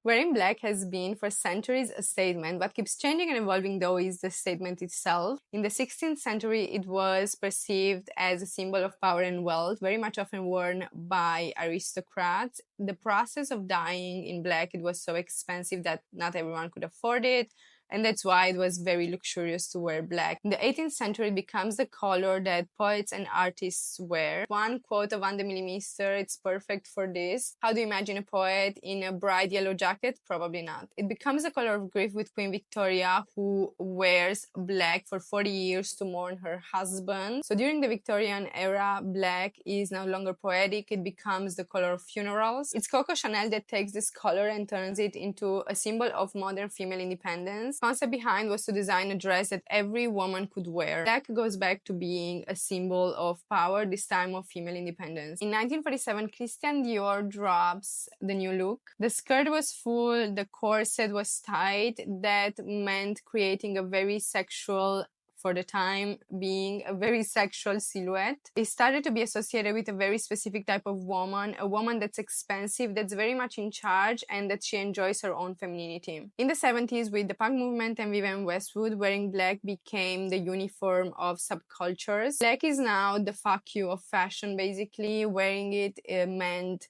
Wearing black has been for centuries a statement. What keeps changing and evolving though is the statement itself. In the 16th century, it was perceived as a symbol of power and wealth, very much often worn by aristocrats. The process of dyeing in black, it was so expensive that not everyone could afford it. And that's why it was very luxurious to wear black. In the 18th century, it becomes the color that poets and artists wear. One quote of Van de Millimeter, it's perfect for this. How do you imagine a poet in a bright yellow jacket? Probably not. It becomes the color of grief with Queen Victoria, who wears black for 40 years to mourn her husband. So during the Victorian era, black is no longer poetic. It becomes the color of funerals. It's Coco Chanel that takes this color and turns it into a symbol of modern female independence. The concept behind was to design a dress that every woman could wear. Black goes back to being a symbol of power, this time of female independence. In 1947, Christian Dior drops the new look. The skirt was full, the corset was tight. That meant creating a very sexual, for the time being, a very sexual silhouette. It started to be associated with a very specific type of woman, a woman that's expensive, that's very much in charge, and that she enjoys her own femininity. In the 70s, with the punk movement and Vivienne Westwood, wearing black became the uniform of subcultures. Black is now the fuck you of fashion, basically. Wearing it meant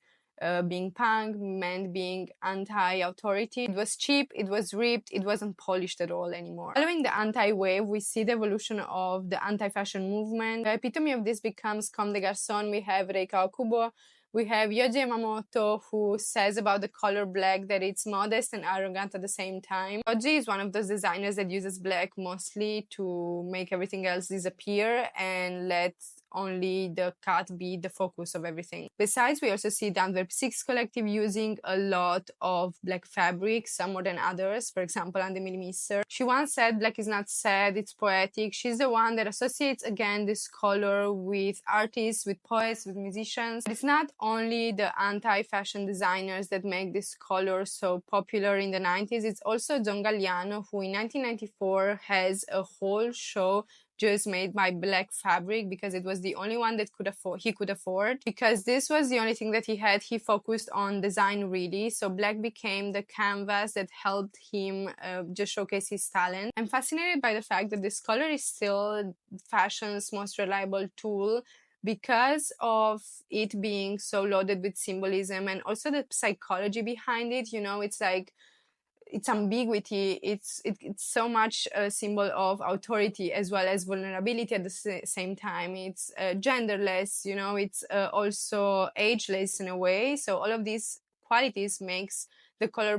being punk, meant being anti-authority. It was cheap, it was ripped, it wasn't polished at all anymore. Following the anti-wave, we see the evolution of the anti-fashion movement. The epitome of this becomes Comme des Garçons. We have Reika Okubo. We have Yohji Yamamoto, who says about the color black that it's modest and arrogant at the same time. Yohji is one of those designers that uses black mostly to make everything else disappear and lets only the cut be the focus of everything. Besides, we also see the Antwerp 6 collective using a lot of black fabrics, some more than others. For example, Van de Millimeter. She once said, black is not sad, it's poetic. She's the one that associates again this color with artists, with poets, with musicians. It's not only the anti-fashion designers that make this color so popular in the 90s, it's also John Galliano, who in 1994 has a whole show just made by black fabric because it was the only one that he could afford. Because this was the only thing that he had, he focused on design really. So black became the canvas that helped him just showcase his talent. I'm fascinated by the fact that this color is still fashion's most reliable tool because of it being so loaded with symbolism and also the psychology behind it. You know, it's like, it's ambiguity, it's so much a symbol of authority as well as vulnerability at the same time. It's genderless, you know, it's also ageless in a way. So all of these qualities makes the color